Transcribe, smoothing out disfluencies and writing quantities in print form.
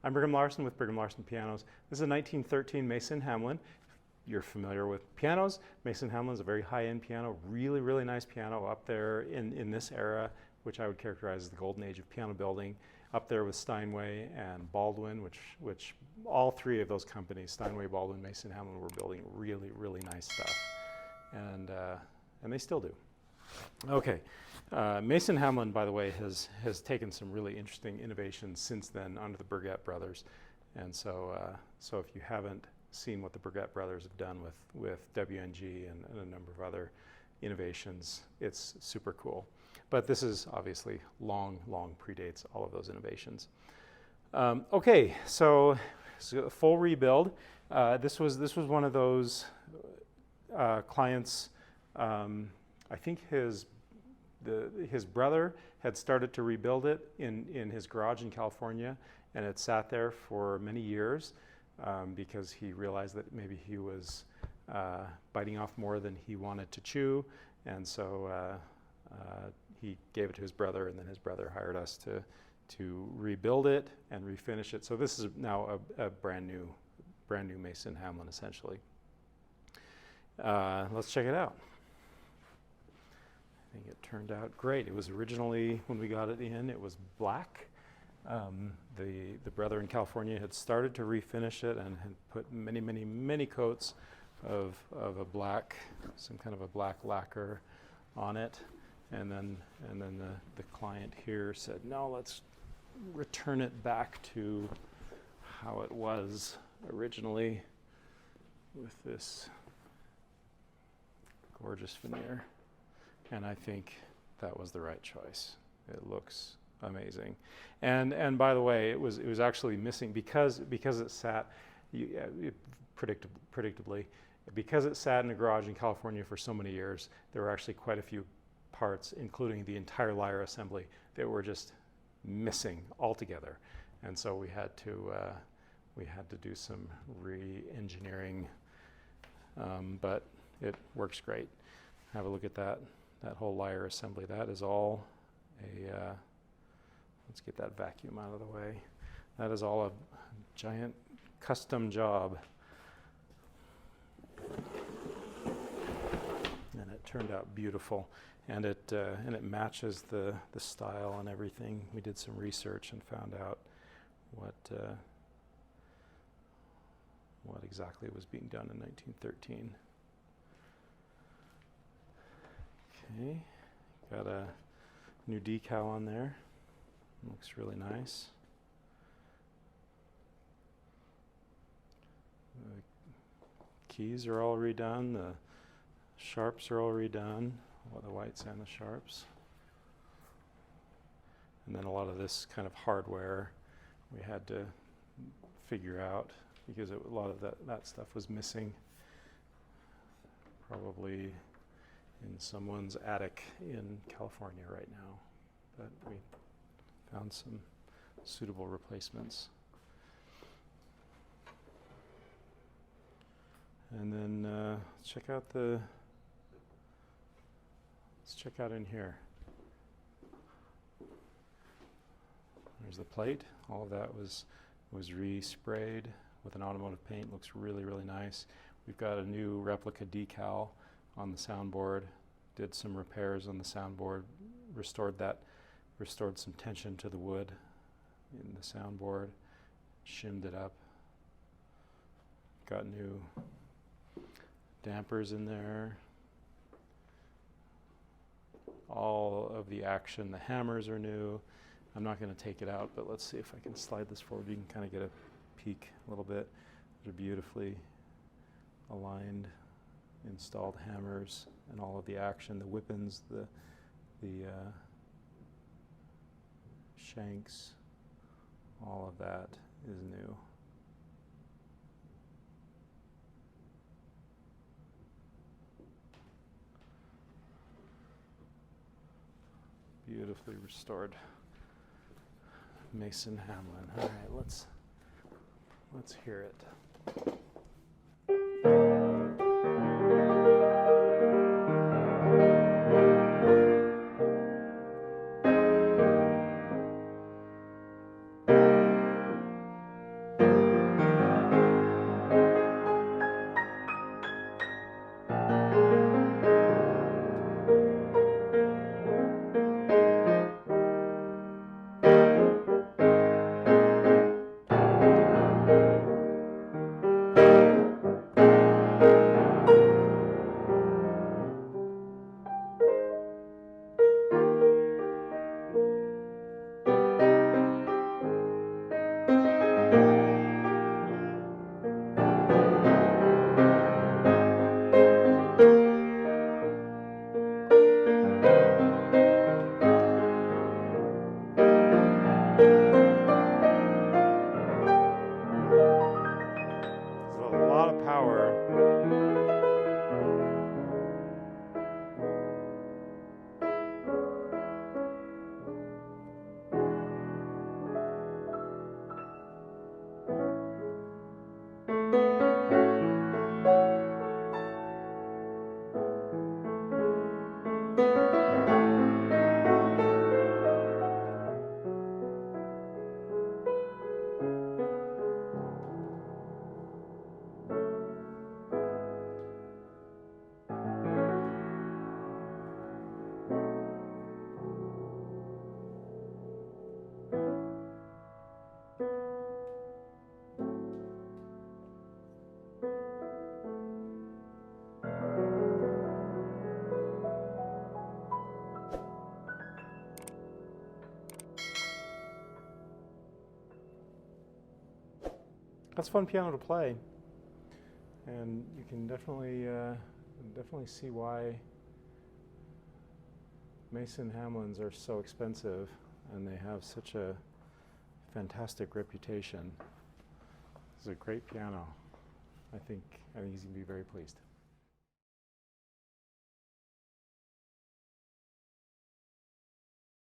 I'm Brigham Larson with Brigham Larson Pianos. This is a 1913 Mason Hamlin. You're familiar with pianos. Mason Hamlin is a very high-end piano, really, really nice piano up there in this era, which I would characterize as the golden age of piano building, up there with Steinway and Baldwin, which all three of those companies, Steinway, Baldwin, Mason Hamlin, were building really, really nice stuff. And they still do. Okay, Mason Hamlin, by the way, has taken some really interesting innovations since then under the Burgett brothers, and so if you haven't seen what the Burgett brothers have done with WNG and a number of other innovations, it's super cool. But this is obviously long predates all of those innovations. Okay, so a full rebuild. This was one of those clients. I think his brother had started to rebuild it in his garage in California, and it sat there for many years because he realized that maybe he was biting off more than he wanted to chew, and so he gave it to his brother, and then his brother hired us to rebuild it and refinish it. So this is now a brand new Mason Hamlin, essentially. Let's check it out. I think it turned out great. It was originally, when we got it in, it was black. The brother in California had started to refinish it and had put many coats of a black, some kind of a black lacquer on it. And then the client here said, no, let's return it back to how it was originally with this gorgeous veneer. And I think that was the right choice. It looks amazing. And by the way, it was actually missing because it sat, predictably, because it sat in a garage in California for so many years, there were actually quite a few parts, including the entire lyre assembly, that were just missing altogether. And so we had to do some re-engineering, but it works great. Have a look at that whole lyre assembly. That is all let's get that vacuum out of the way. That is all a giant custom job. And it turned out beautiful. And it matches the style and everything. We did some research and found out what exactly was being done in 1913. Okay, got a new decal on there. Looks really nice. The keys are all redone. The sharps are all redone. Well, the whites and the sharps. And then a lot of this kind of hardware we had to figure out because a lot of that stuff was missing. Probably in someone's attic in California right now, but we found some suitable replacements. And then let's check out in here. There's the plate. All of that was resprayed with an automotive paint. Looks really, really nice. We've got a new replica decal on the soundboard, did some repairs on the soundboard, restored some tension to the wood in the soundboard, shimmed it up, got new dampers in there, all of the action, the hammers are new. I'm not going to take it out, but let's see if I can slide this forward. You can kind of get a peek a little bit. They're beautifully aligned, installed hammers, and all of the action, the whippings, the shanks, all of that is new. Beautifully restored Mason Hamlin. All right, let's hear it. That's a fun piano to play, and you can definitely see why Mason Hamlins are so expensive, and they have such a fantastic reputation. This is a great piano. I think he's going to be very pleased.